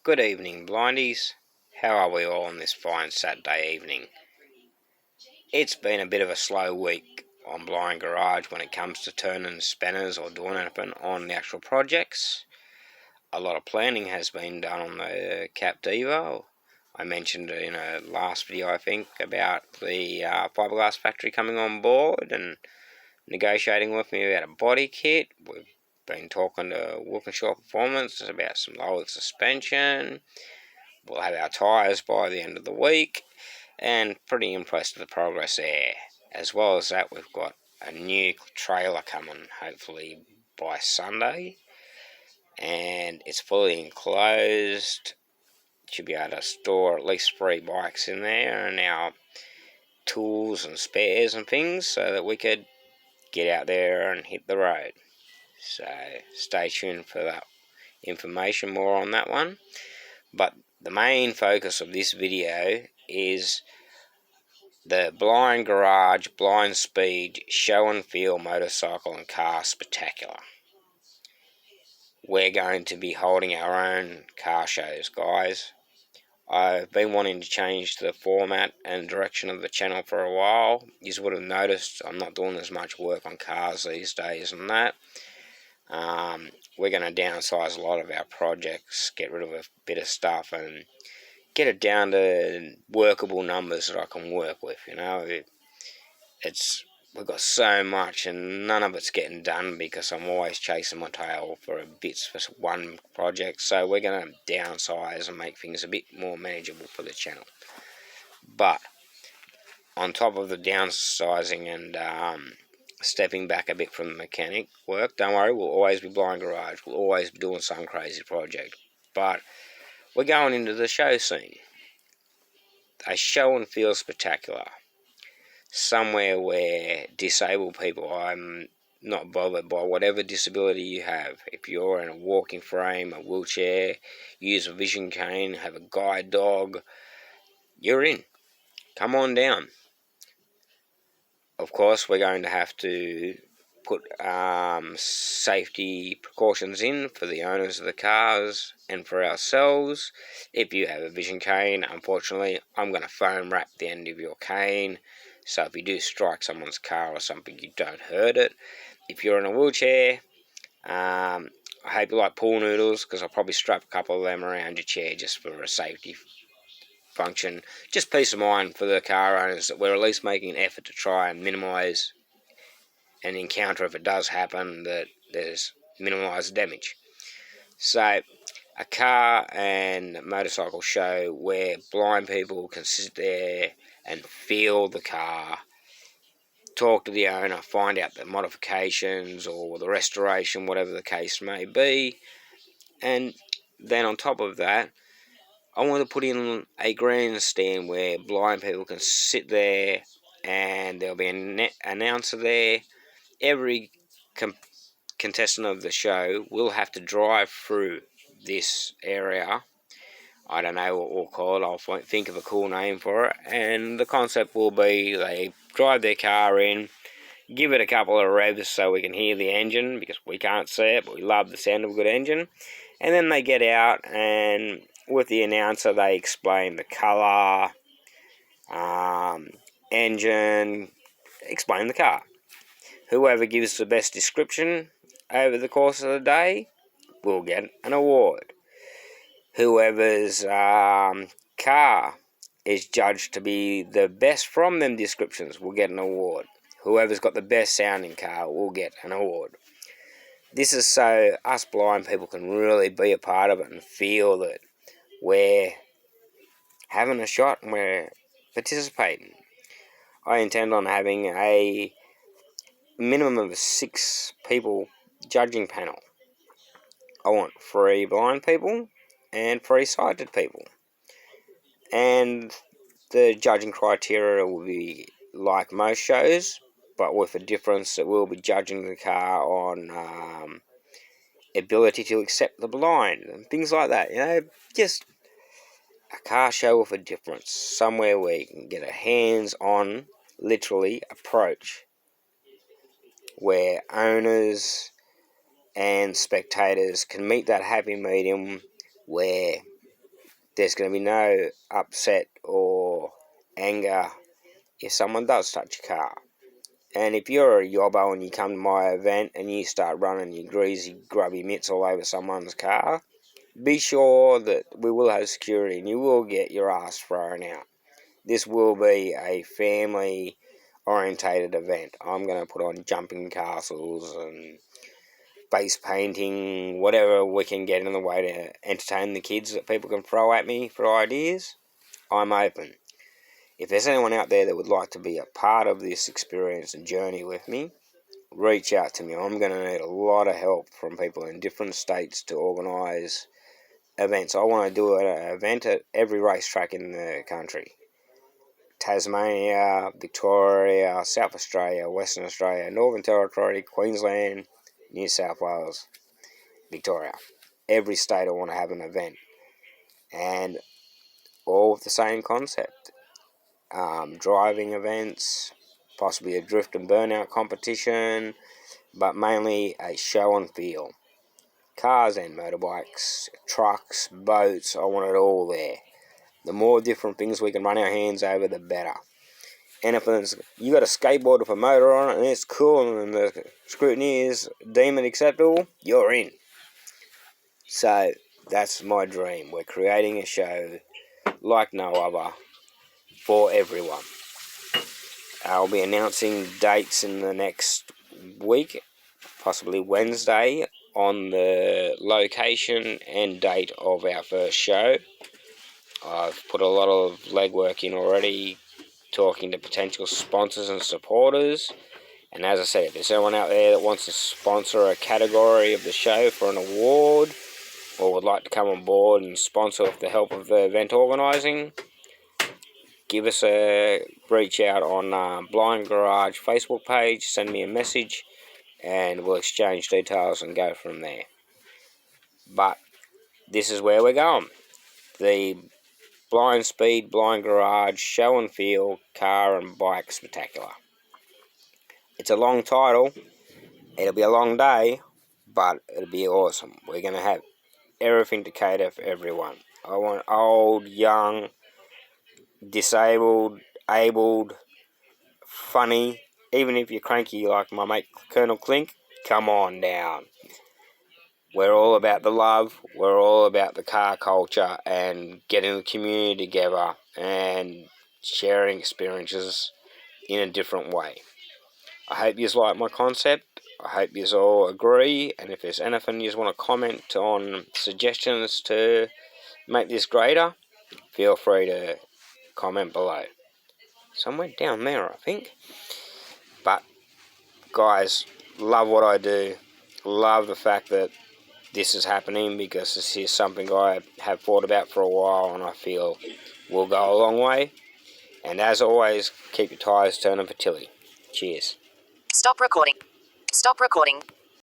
Good evening, blindies. How are we all on this fine Saturday evening? It's been a bit of a slow week on Blind Garage when it comes to turning spanners or doing anything on the actual projects. A lot of planning has been done on the Captiva. I mentioned in a last video, I think, about the fiberglass factory coming on board and negotiating with me about a body kit. We've been talking to Walkinshaw Performance about some lower suspension. We'll have our tyres by the end of the week, and pretty impressed with the progress there. As well as that, we've got a new trailer coming, hopefully by Sunday, and it's fully enclosed. Should be able to store at least 3 bikes in there and our tools and spares and things so that we could get out there and hit the road. So stay tuned for that information, more on that one. But the main focus of this video is the Blind Garage Blind Speed Show and Feel Motorcycle and Car Spectacular. We're going to be holding our own car shows, guys. I've been wanting to change the format and direction of the channel for a while. You would have noticed I'm not doing as much work on cars these days and that. We're going to downsize a lot of our projects, get rid of a bit of stuff and get it down to workable numbers that I can work with. We've got so much and none of it's getting done because I'm always chasing my tail for bits for one project. So we're going to downsize and make things a bit more manageable for the channel. But on top of the downsizing and stepping back a bit from the mechanic work, don't worry, we'll always be Blind Garage. We'll always be doing some crazy project. But we're going into the show scene. A show and feel spectacular. Somewhere where disabled people, I'm not bothered by whatever disability you have. If you're in a walking frame, a wheelchair, use a vision cane, have a guide dog, you're in. Come on down. Of course, we're going to have to put safety precautions in for the owners of the cars and for ourselves. If you have a vision cane, unfortunately, I'm going to foam wrap the end of your cane, so if you do strike someone's car or something, you don't hurt it. If you're in a wheelchair, I hope you like pool noodles, because I'll probably strap a couple of them around your chair just for a safety function. Just peace of mind for the car owners that we're at least making an effort to try and minimise an encounter, if it does happen, that there's minimised damage. So a car and motorcycle show where blind people can sit there and feel the car, talk to the owner, find out the modifications or the restoration, whatever the case may be. And then on top of that, I want to put in a grandstand where blind people can sit there and there'll be an announcer there. Every contestant of the show will have to drive through this area. I don't know what we'll call it. I'll think of a cool name for it. And the concept will be they drive their car in, give it a couple of revs so we can hear the engine, because we can't see it, but we love the sound of a good engine. And then they get out, and with the announcer, they explain the colour, engine, explain the car. Whoever gives the best description over the course of the day will get an award. Whoever's car is judged to be the best from them descriptions will get an award. Whoever's got the best sounding car will get an award. This is so us blind people can really be a part of it and feel that we're having a shot and we're participating. I intend on having a minimum of 6 people judging panel. I want 3 blind people and 3 sighted people. And the judging criteria will be like most shows, but with a difference that we'll be judging the car on ability to accept the blind and things like that. Just a car show with a difference. Somewhere where you can get a hands-on, literally, approach where owners and spectators can meet that happy medium where there's going to be no upset or anger if someone does touch your car. And if you're a yobbo and you come to my event and you start running your greasy, grubby mitts all over someone's car, be sure that we will have security and you will get your ass thrown out. This will be a family-orientated event. I'm going to put on jumping castles and face painting, whatever we can get in the way to entertain the kids that people can throw at me for ideas. I'm open. If there's anyone out there that would like to be a part of this experience and journey with me, reach out to me. I'm going to need a lot of help from people in different states to organise events. I want to do an event at every racetrack in the country. Tasmania, Victoria, South Australia, Western Australia, Northern Territory, Queensland, New South Wales, Victoria. Every state I want to have an event. And all with the same concept. Driving events, possibly a drift and burnout competition, but mainly a show and feel. Cars and motorbikes, trucks, boats, I want it all there. The more different things we can run our hands over, the better. And if you got a skateboard with a motor on it and it's cool and the scrutiny is deemed acceptable, you're in. So that's my dream. We're creating a show like no other for everyone. I'll be announcing dates in the next week, possibly Wednesday, on the location and date of our first show. I've put a lot of legwork in already, talking to potential sponsors and supporters. And as I said, if there's anyone out there that wants to sponsor a category of the show for an award, or would like to come on board and sponsor with the help of the event organising, give us a reach out on Blind Garage Facebook page, send me a message, and we'll exchange details and go from there. But this is where we're going. The Blind Speed, Blind Garage, Show and Feel, Car and Bike Spectacular. It's a long title. It'll be a long day, but it'll be awesome. We're going to have everything to cater for everyone. I want old, young, disabled, abled, funny. Even if you're cranky like my mate Colonel Clink, come on down. We're all about the love. We're all about the car culture and getting the community together and sharing experiences in a different way. I hope you like my concept. I hope you all agree. And if there's anything you want to comment on, suggestions to make this greater, feel free to comment below. Somewhere down there, I think. But, guys, love what I do. Love the fact that this is happening, because this is something I have thought about for a while and I feel will go a long way. And as always, keep your tyres turning for Tilly. Cheers. Stop recording. Stop recording.